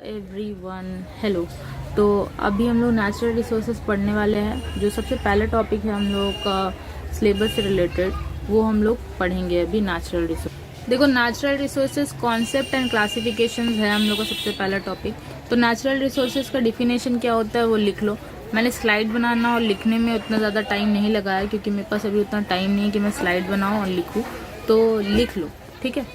Everyone hello. तो अभी हम लोग नेचुरल रिसोर्सेज पढ़ने वाले हैं। जो सबसे पहला टॉपिक है हम लोग का सिलेबस से रिलेटेड, वो हम लोग पढ़ेंगे अभी नेचुरल रिसोर्स। देखो, natural resources concept and classifications है हम लोग का सबसे पहला टॉपिक। तो नेचुरल रिसोर्सेज का डिफिनेशन क्या होता है वो लिख लो। मैंने स्लाइड बनाना और लिखने में उतना ज़्यादा टाइम नहीं लगाया क्योंकि मेरे पास अभी उतना टाइम नहीं है कि मैं स्लाइड बनाऊँ और लिखूँ, तो लिख लो, ठीक है।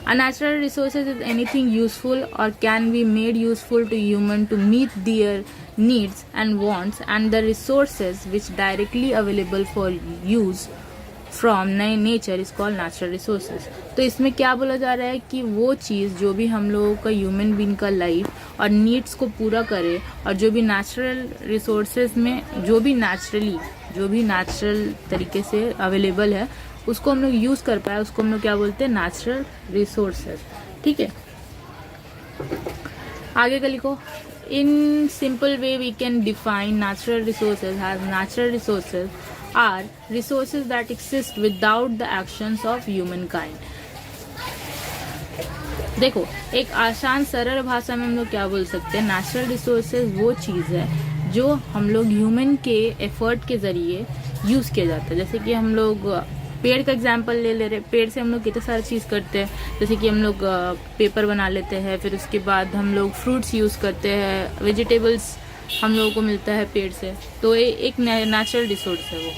A natural resources is anything useful or can be made useful to human to meet their needs and wants, and the resources which directly available for use from nature is called natural resources। तो इसमें क्या बोला जा रहा है कि वो चीज़ जो भी हम लोगों का ह्यूमन बीइंग का लाइफ और नीड्स को पूरा करे, और जो भी नेचुरल रिसोर्सेज में जो भी नेचुरल तरीके से अवेलेबल है उसको हम लोग यूज़ कर पाए, उसको हम लोग क्या बोलते हैं, नेचुरल रिसोर्सेज, ठीक है। आगे का लिखो। In simple way we can define natural resources as natural resources are resources that exist without the actions of humankind. देखो, एक आसान सरल भाषा में हम लोग क्या बोल सकते हैं, नेचुरल रिसोर्सेज वो चीज़ है जो हम लोग ह्यूमन के एफर्ट के ज़रिए यूज़ किया जाता है। जैसे कि हम लोग पेड़ का एग्जाम्पल ले रहे, पेड़ से हम लोग कितने सारी चीज़ करते हैं। जैसे कि हम लोग पेपर बना लेते हैं, फिर उसके बाद हम लोग फ्रूट्स यूज़ करते हैं, वेजिटेबल्स हम लोगों को मिलता है पेड़ से। तो ये एक नेचुरल रिसोर्स है वो।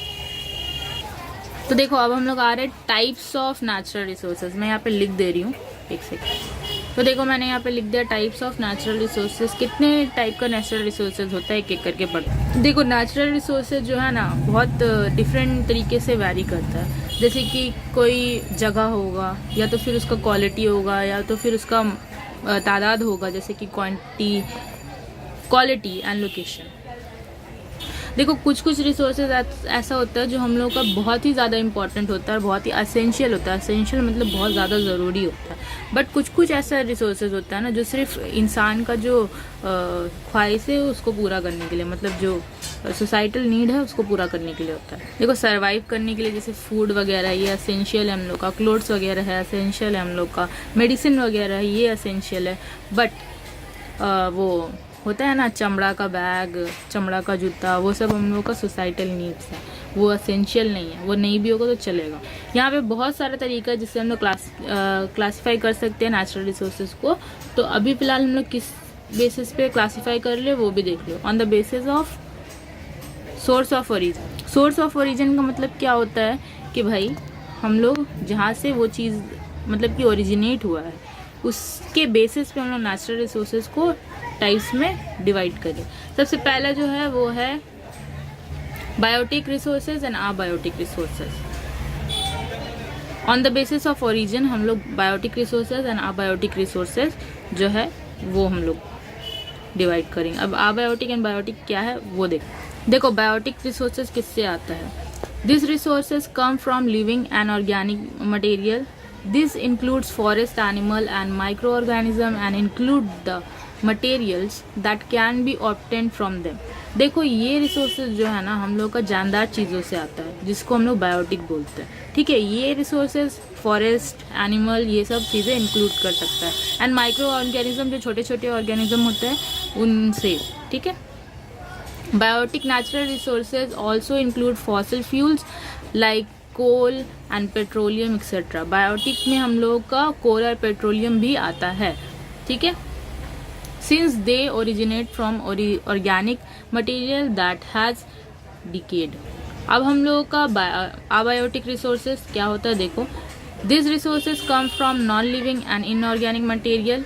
तो देखो, अब हम लोग आ रहे हैं टाइप्स ऑफ नेचुरल रिसोर्सेज। मैं यहाँ पे लिख दे रही हूँ, एक सेकेंड। तो देखो, मैंने यहाँ पे लिख दिया टाइप्स ऑफ नेचुरल रिसोर्सेज। कितने टाइप का नेचुरल रिसोर्सेज होता है एक एक करके पढ़। देखो, नेचुरल रिसोर्सेज जो है ना बहुत डिफरेंट तरीके से वैरी करता है। जैसे कि कोई जगह होगा, या तो फिर उसका क्वालिटी होगा, या तो फिर उसका तादाद होगा, जैसे कि क्वांटिटी, क्वालिटी एंड लोकेशन। देखो, कुछ रिसोर्सेज ऐसा होता है जो हम लोग का बहुत ही ज़्यादा इंपॉर्टेंट होता है, बहुत ही असेंशियल होता है। असेंशियल मतलब बहुत ज़्यादा ज़रूरी होता है। बट कुछ ऐसा रिसोर्सेज होता है ना जो सिर्फ इंसान का जो ख्वाहिश है उसको पूरा करने के लिए, मतलब जो सोसाइटल नीड है उसको पूरा करने के लिए होता है। देखो, सर्वाइव करने के लिए जैसे फूड वगैरह ये असेंशियल है हम लोग का, क्लोथ्स वगैरह है असेंशियल है हम लोग का, मेडिसिन वगैरह है ये असेंशियल है। बट वो होता है ना चमड़ा का बैग, चमड़ा का जूता, वो सब हम लोग का सोसाइटल नीड्स है, वो असेंशियल नहीं है। वो नहीं भी होगा तो चलेगा। यहाँ पे बहुत सारा तरीका है जिससे हम लोग क्लासीफाई कर सकते हैं नेचुरल रिसोर्सेज को। तो अभी फिलहाल हम लोग किस बेसिस पे क्लासीफाई कर ले वो भी देख लो। On the basis of source of origin. Source of origin का मतलब क्या होता है कि भाई हम लोग जहाँ से वो चीज़ मतलब कि ओरिजिनेट हुआ है उसके बेसिस पे हम लोग नेचुरल रिसोर्सेज को टाइप्स में डिवाइड करें। सबसे पहला जो है वो है biotic resources and abiotic resources. On the basis of origin हम लोग biotic resources and abiotic resources जो है वो हम लोग डिवाइड करेंगे। अब अबायोटिक एंड बायोटिक क्या है वो देखो, बायोटिक रिसोर्सेज किससे आता है। This resources come from living and organic material. This includes forest animal and microorganism and include the materials that can be obtained from them। देखो, ये रिसोर्सेज जो है ना हम लोग का जानदार चीज़ों से आता है जिसको हम लोग बायोटिक बोलते हैं, ठीक है। ये रिसोर्सेज फॉरेस्ट एनिमल ये सब चीज़ें इंक्लूड कर सकता है, एंड माइक्रो ऑर्गेनिज्म जो छोटे छोटे ऑर्गेनिज्म होते हैं उनसे, ठीक है। Biotic natural resources also include fossil fuels like coal and petroleum etcetera. Biotic में हम लोगों का कोल और पेट्रोलियम भी आता है, ठीक है। Since they originate from organic material that has decade. अब हम लोगों का अबायोटिक रिसोर्सेज क्या होता है, देखो। This resources come from non living and inorganic material.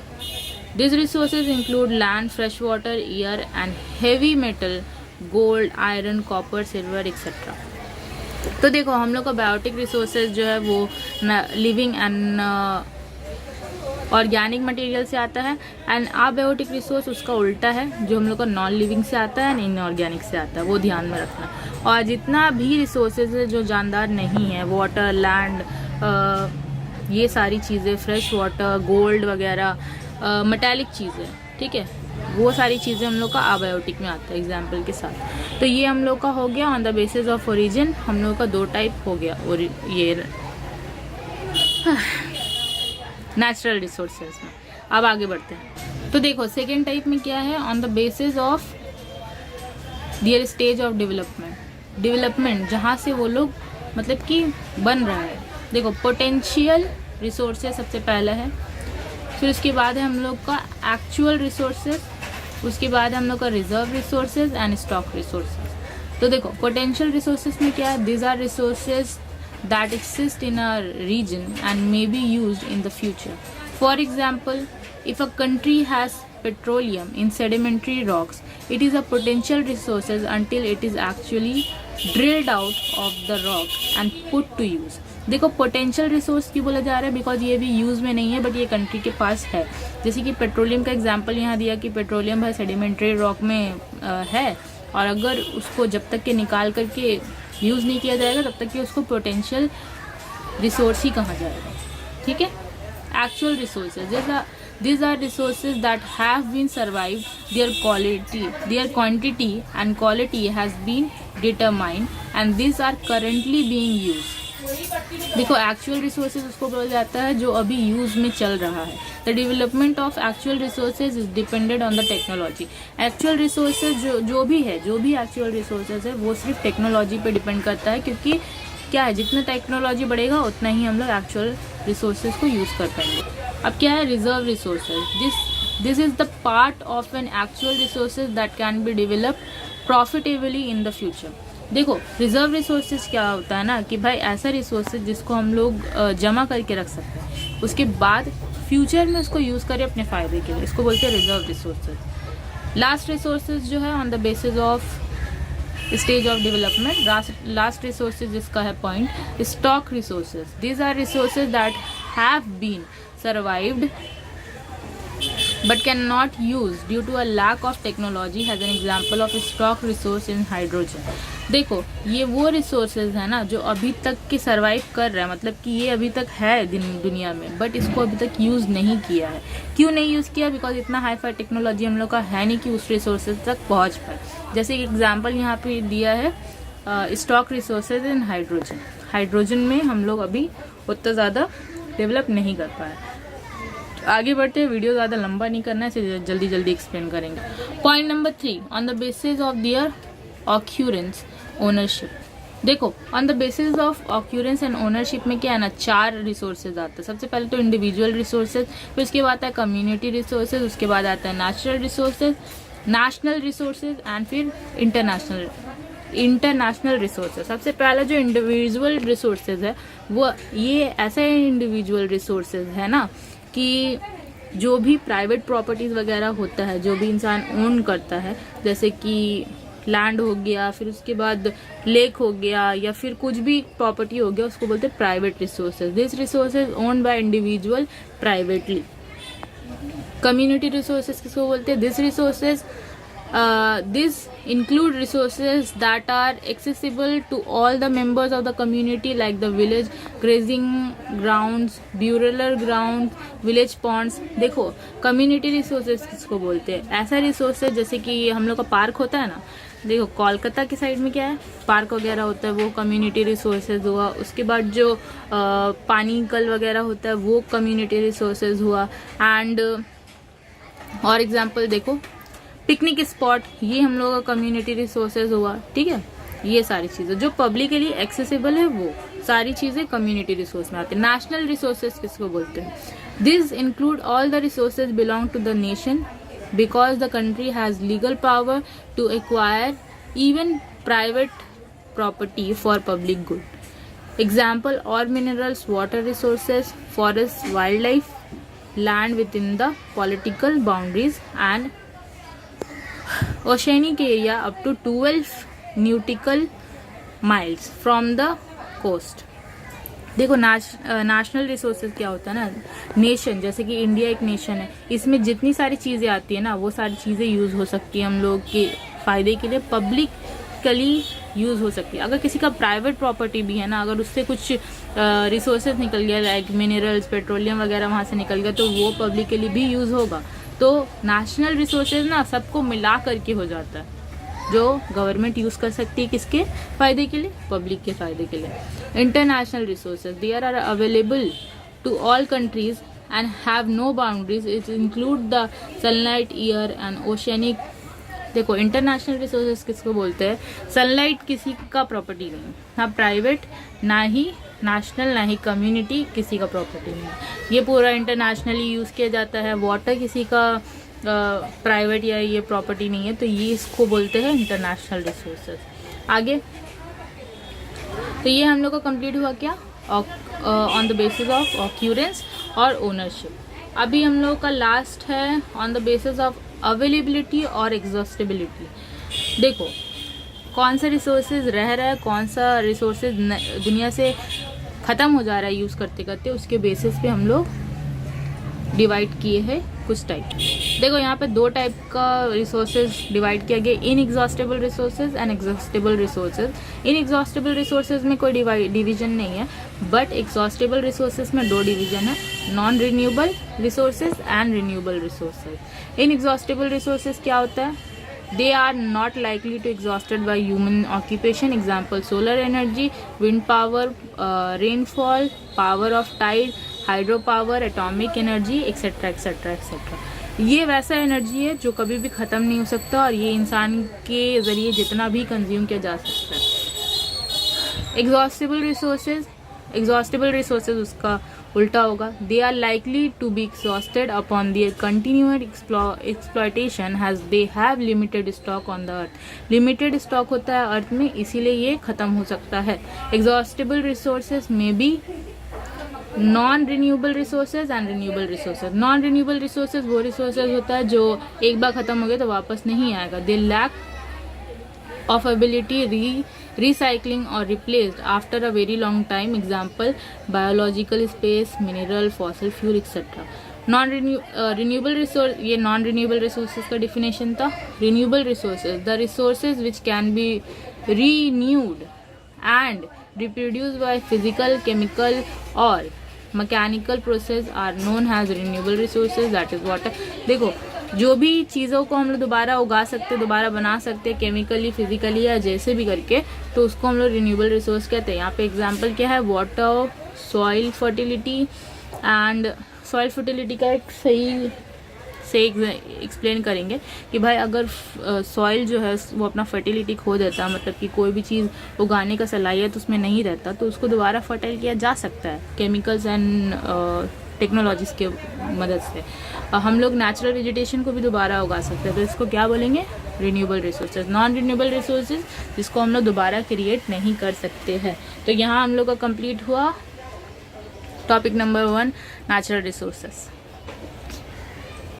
This resources include land, fresh water, air and heavy metal, gold, iron, copper, silver etcetera. तो देखो, हम लोग का बायोटिक रिसोर्सेज जो है वो लिविंग एंड ऑर्गेनिक मटेरियल से आता है, एंड अबायोटिक रिसोर्स उसका उल्टा है जो हम लोग का नॉन लिविंग से आता है एंड इनऑर्गेनिक से आता है, वो ध्यान में रखना। और जितना भी रिसोर्सेज है जो जानदार नहीं है, वाटर, लैंड, ये सारी चीज़ें, फ्रेश वाटर, गोल्ड वगैरह, मेटालिक चीज़ें, ठीक है, वो सारी चीज़ें हम लोग का अबायोटिक में आता है एग्जाम्पल के साथ। तो ये हम लोग का हो गया on the basis of origin. हम लोग का दो टाइप हो गया, और ये नेचुरल रिसोर्सेज में। अब आगे बढ़ते हैं। तो देखो सेकेंड टाइप में क्या है, on the basis of there stage of development, जहाँ से वो लोग मतलब कि बन रहा है। देखो पोटेंशियल रिसोर्सेज सबसे पहला है, फिर उसके बाद है हम लोग का एक्चुअल रिसोर्सेज, उसके बाद है हम लोग का reserve resources and stock resources. तो देखो पोटेंशियल रिसोर्सेज में क्या है, these are resources that exist in a region and may be used in the future. For example, if a country has petroleum in sedimentary rocks, it is a potential resources until it is actually drilled out of the rock and put to use. देखो potential resource क्यों बोला जा रहा है, because ये भी use में नहीं है बट ये कंट्री के पास है। जैसे कि पेट्रोलियम का एग्जांपल यहाँ दिया कि पेट्रोलियम है सेडिमेंट्री रॉक में है, और अगर उसको जब तक के निकाल करके यूज़ नहीं किया जाएगा तब तक कि उसको पोटेंशियल रिसोर्स ही कहा जाएगा। ठीक है। Actual resources, these are resources that have been survived, their quantity and quality has been determined and these are currently being used. देखो एक्चुअल रिसोर्सेज उसको बोला जाता है जो अभी यूज में चल रहा है। The development of actual resources is depended on the technology. Actual resources जो भी एक्चुअल रिसोर्सेज है वो सिर्फ टेक्नोलॉजी पे डिपेंड करता है, क्योंकि क्या है, जितना टेक्नोलॉजी बढ़ेगा उतना ही हम लोग एक्चुअल रिसोर्सेज को यूज कर पाएंगे। अब क्या है reserve resources, this is the part of an actual resources that can be develop profitably in the future. देखो रिजर्व रिसोर्सेज क्या होता है ना कि भाई ऐसा रिसोर्सेज जिसको हम लोग जमा करके रख सकते हैं, उसके बाद फ्यूचर में उसको यूज़ करें अपने फ़ायदे के लिए, इसको बोलते हैं रिजर्व रिसोर्सेज। लास्ट रिसोर्सेज जो है on the basis of stage of development, last resources जिसका है point stock resources. These are resources that have been survived but cannot use due to a lack of technology, has an example of stock resource in hydrogen. देखो ये वो resources है ना जो अभी तक के सर्वाइव कर रहा है, मतलब कि ये अभी तक है दुनिया में बट इसको अभी तक यूज़ नहीं किया है। क्यों नहीं यूज़ किया, बिकॉज इतना हाई फाई टेक्नोलॉजी हम लोग का है नहीं कि उस रिसोर्सेज तक पहुँच पाए। जैसे एक एग्जाम्पल यहाँ पे दिया है stock resources in hydrogen. Hydrogen में हम लोग अभी उतना ज़्यादा डेवलप नहीं कर पाए। आगे बढ़ते हैं, वीडियो ज़्यादा लंबा नहीं करना है, इसे जल्दी जल्दी एक्सप्लेन करेंगे। Point number 3, on the basis of their occurrence ownership. देखो on the basis of occurrence and ownership में क्या है ना, 4 रिसोर्सेज आते हैं। सबसे पहले तो इंडिविजुअल रिसोर्सेज, फिर उसके बाद आता है कम्युनिटी रिसोर्सेज, उसके बाद आता है नेशनल रिसोर्सेज एंड फिर इंटरनेशनल रिसोर्सेज। सबसे पहला जो इंडिविजुअल रिसोर्सेज है वो ये ऐसा इंडिविजुअल रिसोर्सेज है ना कि जो भी प्राइवेट प्रॉपर्टीज़ वगैरह होता है, जो भी इंसान ओन करता है, जैसे कि लैंड हो गया, फिर उसके बाद लेक हो गया, या फिर कुछ भी प्रॉपर्टी हो गया, उसको बोलते हैं private resources. This resources owned by individual privately. Community resources किसको बोलते हैं, this resources this include resources that are accessible to all the members of the community like the village grazing grounds, burial grounds, village ponds। देखो community resources किसको बोलते हैं, ऐसा resources जैसे कि हम लोग का पार्क होता है ना, देखो कोलकाता की साइड में क्या है पार्क वगैरह होता है, वो कम्युनिटी रिसोर्सेज हुआ। उसके बाद जो पानी कल वगैरह होता है वो कम्युनिटी रिसोर्सेज हुआ। एंड और एग्जांपल देखो पिकनिक स्पॉट, ये हम लोगों का कम्युनिटी रिसोर्सेज हुआ। ठीक है, ये सारी चीज़ें जो पब्लिकली एक्सेसिबल है वो सारी चीज़ें कम्युनिटी रिसोर्स में आती है। नेशनल रिसोर्सेज किसको बोलते हैं, this include all the resources belong to the nation because the country has legal power to acquire even private property for public good. Example और minerals, water resources, forest, wildlife, land within the political boundaries and oceanic area up to 12 nautical miles from the coast। देखो national resources क्या होता है ना, nation, जैसे कि India एक nation है, इसमें जितनी सारी चीज़ें आती है ना वो सारी चीज़ें यूज़ हो सकती है हम लोग के फ़ायदे के लिए, पब्लिकली यूज़ हो सकती है। अगर किसी का प्राइवेट प्रॉपर्टी भी है ना, अगर उससे कुछ रिसोर्सेज निकल गया लाइक मिनरल्स, पेट्रोलियम वगैरह वहाँ से निकल गया तो वो पब्लिकली भी यूज़ होगा। तो नेशनल रिसोर्सेज ना सबको मिला करके हो जाता है, जो गवर्नमेंट यूज़ कर सकती है किसके फ़ायदे के लिए, पब्लिक के फ़ायदे के लिए। International resources, there are available to all countries and have no boundaries. It include the sunlight, air and oceanic. देखो इंटरनेशनल रिसोर्सेज किसको बोलते हैं? सनलाइट किसी का प्रॉपर्टी नहीं है, ना प्राइवेट, ना ही नेशनल, ना ही कम्युनिटी, किसी का प्रॉपर्टी नहीं है। ये पूरा इंटरनेशनली यूज़ किया जाता है। वाटर किसी का प्राइवेट या ये प्रॉपर्टी नहीं है, तो ये इसको बोलते हैं इंटरनेशनल रिसोर्सेज। आगे तो ये हम लोग का कंप्लीट हुआ क्या? On the basis of occurrence और ओनरशिप। अभी हम लोग का लास्ट है on the basis of availability और एग्जॉस्टिबिलिटी। देखो कौन सा रिसोर्सेज रह रहा है, कौन सा रिसोर्सेज दुनिया से ख़त्म हो जा रहा है यूज़ करते करते, उसके बेसिस पे हम लोग डिवाइड किए हैं कुछ टाइप। देखो यहाँ पे दो टाइप का रिसोर्सेज डिवाइड किया गया, inexhaustible resources and exhaustible resources. Inexhaustible resources में कोई डिवीजन नहीं है, बट एग्जॉस्टेबल रिसोर्सेज में दो डिवीजन है, non renewable resources and renewable resources. Inexhaustible resources क्या होता है? They are not likely to exhausted by human occupation. Example: solar energy, wind power, rainfall, power of tide, hydropower, atomic energy, etc. etc. etc. ये वैसा energy है जो कभी भी ख़त्म नहीं हो सकता और ये इंसान के ज़रिए जितना भी कंज्यूम किया जा सकता है। एग्जॉस्टेबल रिसोर्सेज उसका उल्टा होगा। They are likely to be exhausted upon their continued exploitation as they have limited stock on the earth. Limited stock होता है अर्थ में, इसीलिए ये ख़त्म हो सकता है। एग्जॉस्टेबल रिसोर्सेज में भी non renewable resources and renewable resources. Non renewable resources वो रिसोर्सेज होता है जो एक बार ख़त्म हो गए तो वापस नहीं आएगा। They lack of ability recycling or replaced after a very long time. Example: biological space, mineral, fossil fuel, etc. Non renewable resource, ये नॉन रिन्यूएबल रिसोर्सेज का डिफिनेशन था। Renewable resources, the resources which can be renewed and reproduce by physical, chemical और mechanical process are known as renewable resources, that is water. देखो जो भी चीज़ों को हम लोग दोबारा उगा सकते, दोबारा बना सकते हैं केमिकली, फिजिकली या जैसे भी करके, तो उसको हम लोग रिन्यूएबल रिसोर्स कहते हैं। यहाँ पे एग्जांपल क्या है? Water, soil fertility and soil fertility का एक सही से एक्सप्लेन करेंगे कि भाई अगर सॉइल जो है वो अपना फर्टिलिटी खो देता, मतलब कि कोई भी चीज़ उगाने का सलाहियत उसमें नहीं रहता, तो उसको दोबारा फर्टाइल किया जा सकता है केमिकल्स एंड टेक्नोलॉजीज़ के मदद से। हम लोग नेचुरल वेजिटेशन को भी दोबारा उगा सकते हैं, तो इसको क्या बोलेंगे? Renewable resources. Non renewable resources जिसको हम लोग दोबारा क्रिएट नहीं कर सकते हैं। तो यहाँ हम लोग का कंप्लीट हुआ टॉपिक नंबर 1, नेचुरल रिसोर्सेज।